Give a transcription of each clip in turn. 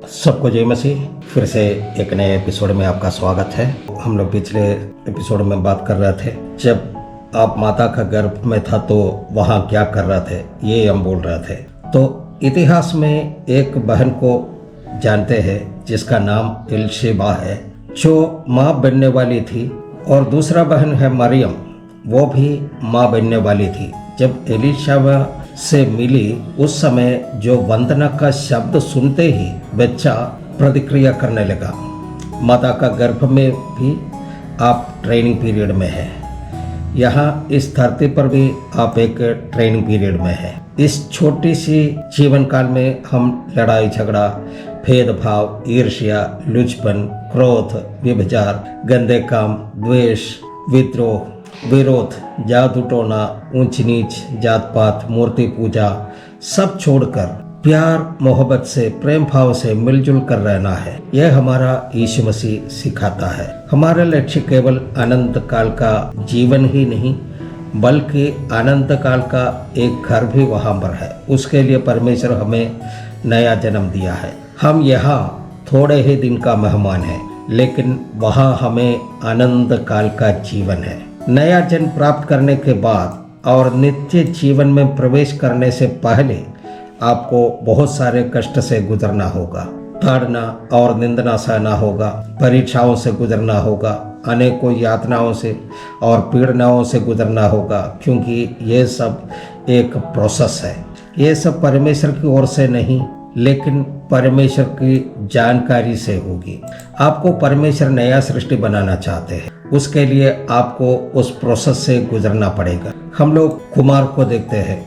सबको जय मसीह। फिर से एक नए एपिसोड में आपका स्वागत है। हम लोग पिछले एपिसोड में बात कर रहे थे, जब आप माता का गर्भ में था तो वहाँ क्या कर रहे थे, ये हम बोल रहे थे। तो इतिहास में एक बहन को जानते हैं जिसका नाम एलीशबा है, जो माँ बनने वाली थी, और दूसरा बहन है मरियम, वो भी माँ बनने वाली थी। जब एलीशबा से मिली उस समय जो वंदना का शब्द सुनते ही बच्चा प्रतिक्रिया करने लगा। माता का गर्भ में भी आप ट्रेनिंग पीरियड में है, यहाँ इस धरती पर भी आप एक ट्रेनिंग पीरियड में है। इस छोटी सी जीवन काल में हम लड़ाई झगड़ा, भेदभाव, ईर्ष्या, लुचपन, क्रोध, व्यभिचार, गंदे काम, द्वेष, विद्रोह, विरोध, जादू टोना, ऊंच नीच, जात पात, मूर्ति पूजा सब छोड़कर प्यार मोहब्बत से, प्रेम भाव से मिलजुल कर रहना है। यह हमारा यीशु मसीह सिखाता है। हमारा लक्ष्य केवल अनंत काल का जीवन ही नहीं, बल्कि अनंत काल का एक घर भी वहाँ पर है। उसके लिए परमेश्वर हमें नया जन्म दिया है। हम यहाँ थोड़े ही दिन का मेहमान हैं, लेकिन वहाँ हमें अनंत काल का जीवन है। नया जन्म प्राप्त करने के बाद और नित्य जीवन में प्रवेश करने से पहले आपको बहुत सारे कष्ट से गुजरना होगा, ताड़ना और निंदना सहना होगा, परीक्षाओं से गुजरना होगा, अनेकों यातनाओं से और पीड़नाओं से गुजरना होगा, क्योंकि ये सब एक प्रोसेस है। ये सब परमेश्वर की ओर से नहीं, लेकिन परमेश्वर की जानकारी से होगी। आपको परमेश्वर नया सृष्टि बनाना चाहते हैं, उसके लिए आपको उस प्रोसेस से गुजरना पड़ेगा। हम लोग कुम्हार को देखते हैं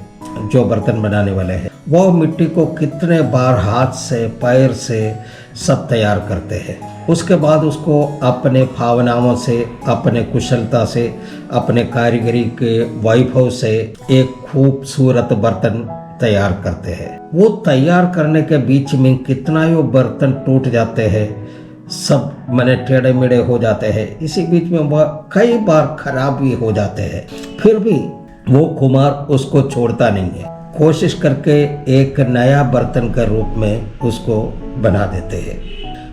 जो बर्तन बनाने वाले हैं, वो मिट्टी को कितने बार हाथ से, पैर से सब तैयार करते हैं। उसके बाद उसको अपने भावनाओं से, अपने कुशलता से, अपने कारीगरी के वैभव से एक खूबसूरत बर्तन तैयार करते हैं। वो तैयार करने के बीच में कितना ही वो बर्तन टूट जाते हैं, सब मने टेढ़े मेढ़े हो जाते हैं, इसी बीच में वह कई बार खराब भी हो जाते हैं। फिर भी वो कुम्हार उसको छोड़ता नहीं है, कोशिश करके एक नया बर्तन के रूप में उसको बना देते हैं।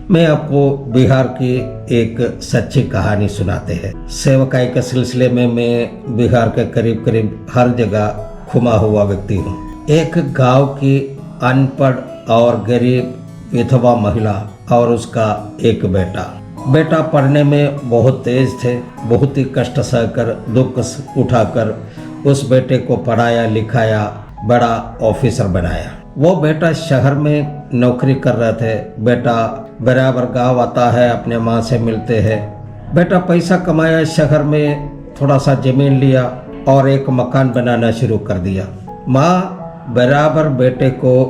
मैं आपको बिहार की एक सच्ची कहानी सुनाते हैं। सेवकाई के सिलसिले में मैं बिहार के करीब करीब हर जगह घुमा हुआ व्यक्ति हूँ। एक गांव की अनपढ़ और गरीब विधवा महिला और उसका एक बेटा पढ़ने में बहुत तेज थे। बहुत ही कष्ट सहकर, दुख उठाकर उस बेटे को पढ़ाया लिखाया, बड़ा ऑफिसर बनाया। वो बेटा शहर में नौकरी कर रहे थे। बेटा बराबर गांव आता है, अपने माँ से मिलते हैं। बेटा पैसा कमाया, शहर में थोड़ा सा जमीन लिया और एक मकान बनाना शुरू कर दिया। माँ बराबर बेटे को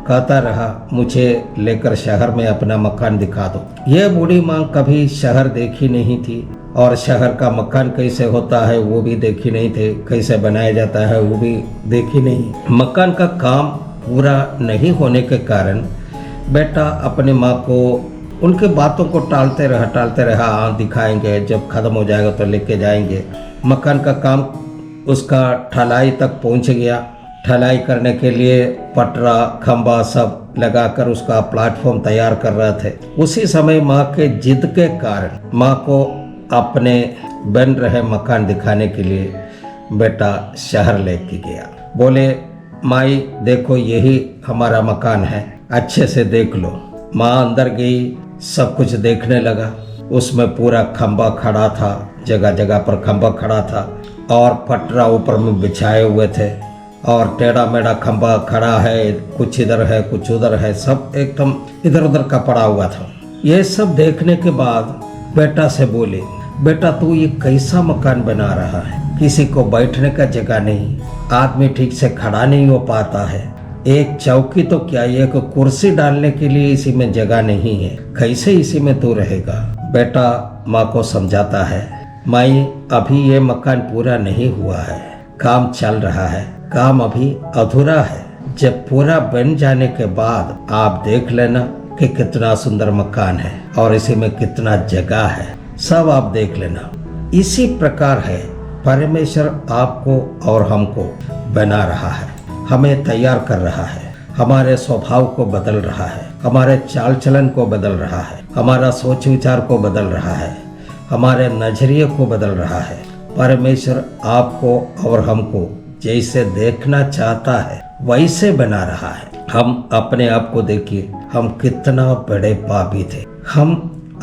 कहता रहा, मुझे लेकर शहर में अपना मकान दिखा दो। यह बूढ़ी माँ कभी शहर देखी नहीं थी, और शहर का मकान कैसे होता है वो भी देखी नहीं थे, कैसे बनाया जाता है वो भी देखी नहीं। मकान का काम पूरा नहीं होने के कारण बेटा अपने माँ को उनके बातों को टालते रहा। हाँ दिखाएंगे, जब खत्म हो जाएगा तो लेके जाएंगे। मकान का काम उसका ढलाई तक पहुंच गया। ढलाई करने के लिए पटरा खंबा सब लगाकर उसका प्लेटफॉर्म तैयार कर रहे थे। उसी समय माँ के जिद के कारण माँ को अपने बन रहे मकान दिखाने के लिए बेटा शहर लेके गया। बोले, माई देखो यही हमारा मकान है, अच्छे से देख लो। माँ अंदर गई, सब कुछ देखने लगा। उसमें पूरा खंबा खड़ा था, जगह जगह पर खंबा खड़ा था और पटरा ऊपर में बिछाए हुए थे, और टेढ़ा मेढ़ा खंबा खड़ा है, कुछ इधर है कुछ उधर है, सब एकदम इधर उधर का पड़ा हुआ था। ये सब देखने के बाद बेटा से बोले, बेटा तू ये कैसा मकान बना रहा है? किसी को बैठने का जगह नहीं, आदमी ठीक से खड़ा नहीं हो पाता है, एक चौकी तो क्या एक कुर्सी डालने के लिए इसी में जगह नहीं है, कैसे इसी में तू रहेगा? बेटा माँ को समझाता है, माई अभी ये मकान पूरा नहीं हुआ है, काम चल रहा है, काम अभी अधूरा है। जब पूरा बन जाने के बाद आप देख लेना कि कितना सुंदर मकान है और इसी में कितना जगह है, सब आप देख लेना। इसी प्रकार है परमेश्वर आपको और हमको बना रहा है, हमें तैयार कर रहा है। हमारे स्वभाव को बदल रहा है, हमारे चाल चलन को बदल रहा है, हमारा सोच विचार को बदल रहा है, हमारे नजरिए को बदल रहा है। परमेश्वर आपको और हमको जैसे देखना चाहता है वैसे बना रहा है। हम अपने आप को देखिए, हम कितना बड़े पापी थे, हम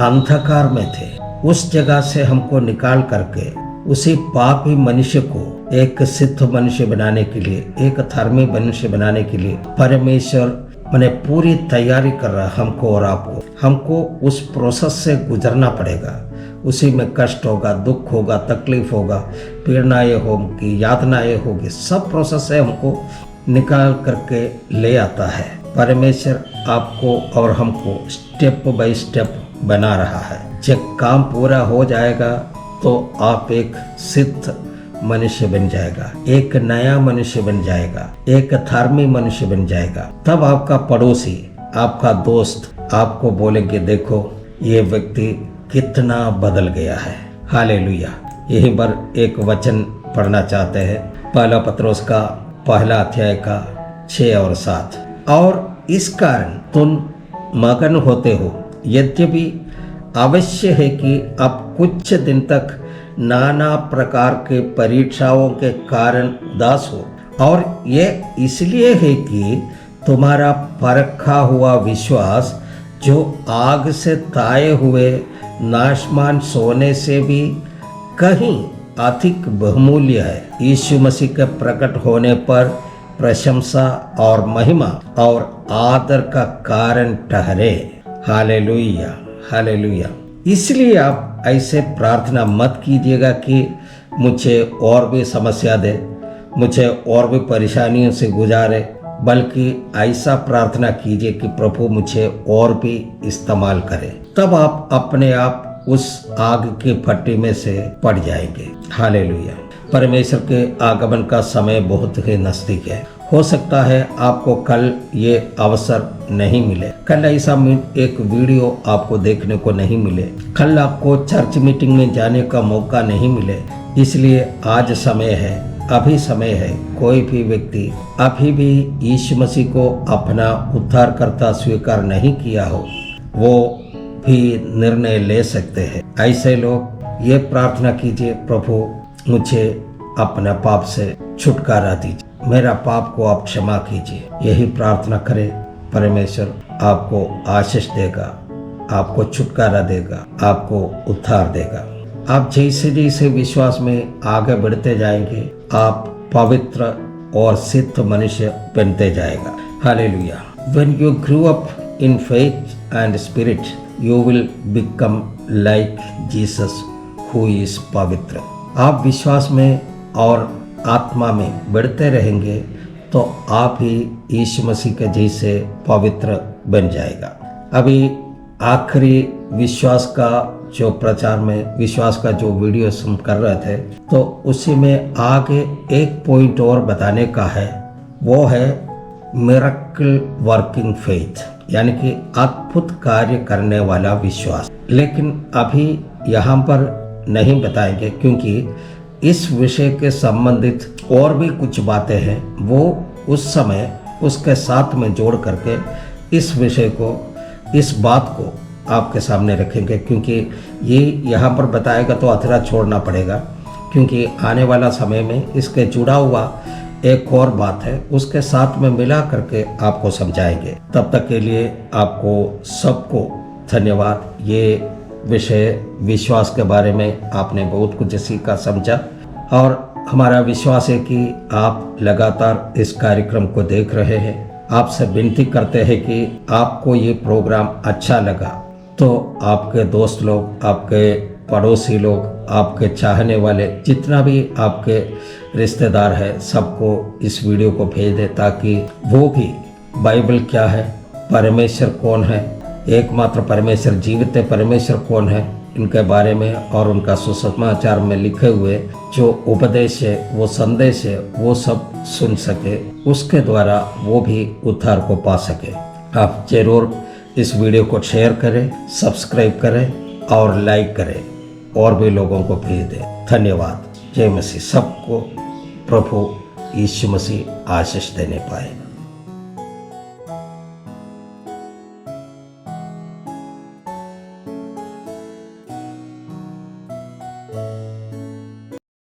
अंधकार में थे। उस जगह से हमको निकाल करके उसी पापी मनुष्य को एक सिद्ध मनुष्य बनाने के लिए, एक धर्मी मनुष्य बनाने के लिए परमेश्वर मैंने पूरी तैयारी कर रहा है हमको और आपको। हमको उस प्रोसेस से गुजरना पड़ेगा। उसी में कष्ट होगा, दुख होगा, तकलीफ होगा, पीड़नाएं होगी, यातनाएं होगी, सब प्रोसेस से हमको निकाल करके ले आता है। परमेश्वर आपको और हमको स्टेप बाय स्टेप बना रहा है। जब काम पूरा हो जाएगा तो आप एक सिद्ध मनुष्य बन जाएगा, एक नया मनुष्य बन जाएगा, एक धार्मिक मनुष्य बन जाएगा। तब आपका पड़ोसी, आपका दोस्त आपको बोलेंगे, देखो ये व्यक्ति कितना बदल गया है। हालेलुया। यहीं पर एक वचन पढ़ना चाहते हैं, पहला पत्रोस का पहला अध्याय का 6 और 7। और इस कारण तुम मगन होते हो, यद्यपि अवश्य है कि अब कुछ दिन तक नाना प्रकार के परीक्षाओं के कारण उदास हो, और ये इसलिए है कि तुम्हारा परखा हुआ विश्वास, जो आग से ताए हुए नाशमान सोने से भी कहीं अधिक बहुमूल्य है, यीशु मसीह के प्रकट होने पर प्रशंसा और महिमा और आदर का कारण ठहरे। Hallelujah, hallelujah. इसलिए आप ऐसे प्रार्थना मत कीजिएगा कि मुझे और भी समस्या दे, मुझे और भी परेशानियों से गुजारे, बल्कि ऐसा प्रार्थना कीजिए कि प्रभु मुझे और भी इस्तेमाल करे। तब आप अपने आप उस आग की भट्टी में से पड़ जाएंगे। हालेलुया। परमेश्वर के आगमन का समय बहुत ही नजदीक है। हो सकता है आपको कल ये अवसर नहीं मिले, कल ऐसा एक वीडियो आपको देखने को नहीं मिले, कल आपको चर्च मीटिंग में जाने का मौका नहीं मिले। इसलिए आज समय है, अभी समय है। कोई भी व्यक्ति अभी भी यीशु मसीह को अपना उद्धारकर्ता स्वीकार नहीं किया हो, वो भी निर्णय ले सकते हैं। ऐसे लोग ये प्रार्थना कीजिए, प्रभु मुझे अपना पाप से छुटकारा दीजिए, मेरा पाप को आप क्षमा कीजिए। यही प्रार्थना करें, परमेश्वर आपको आशीष देगा, आपको छुटकारा देगा, आपको उद्धार देगा। आप जैसे जैसे विश्वास में आगे बढ़ते जाएंगे, आप पवित्र और सिद्ध मनुष्य बनते जाएगा। Hallelujah. When you grew up in faith and spirit, you will become like Jesus who is पवित्र। आप विश्वास में और आत्मा में बढ़ते रहेंगे तो आप ही यीशु मसीह के जैसे पवित्र बन जाएगा। अभी आखिरी विश्वास का जो प्रचार में विश्वास का जो वीडियो हम कर रहे थे, तो उसी में आगे एक पॉइंट और बताने का है, वो है मिरेकल वर्किंग फेथ, यानी कि अद्भुत कार्य करने वाला विश्वास। लेकिन अभी यहाँ पर नहीं बताएंगे, क्योंकि इस विषय के संबंधित और भी कुछ बातें हैं, वो उस समय उसके साथ में जोड़ करके इस विषय को, इस बात को आपके सामने रखेंगे। क्योंकि ये यहाँ पर बताएगा तो अधूरा छोड़ना पड़ेगा, क्योंकि आने वाला समय में इसके जुड़ा हुआ एक और बात है, उसके साथ में मिला करके आपको समझाएंगे। तब तक के लिए आपको सबको धन्यवाद। ये विषय विश्वास के बारे में आपने बहुत कुछ सीखा, समझा, और हमारा विश्वास है कि आप लगातार इस कार्यक्रम को देख रहे हैं। आपसे विनती करते हैं कि आपको ये प्रोग्राम अच्छा लगा तो आपके दोस्त लोग, आपके पड़ोसी लोग, आपके चाहने वाले, जितना भी आपके रिश्तेदार है, सबको इस वीडियो को भेज दें, ताकि वो भी बाइबल क्या है, परमेश्वर कौन है, एकमात्र परमेश्वर, जीवित परमेश्वर कौन है, इनके बारे में और उनका सुसमाचार में लिखे हुए जो उपदेश है, वो संदेश है, वो सब सुन सके, उसके द्वारा वो भी उद्धार को पा सके। आप जरूर इस वीडियो को शेयर करें, सब्सक्राइब करें और लाइक करें, और भी लोगों को भेज दें। धन्यवाद। जय मसीह। सबको प्रभु यीशु मसीह आशीष देने पाए।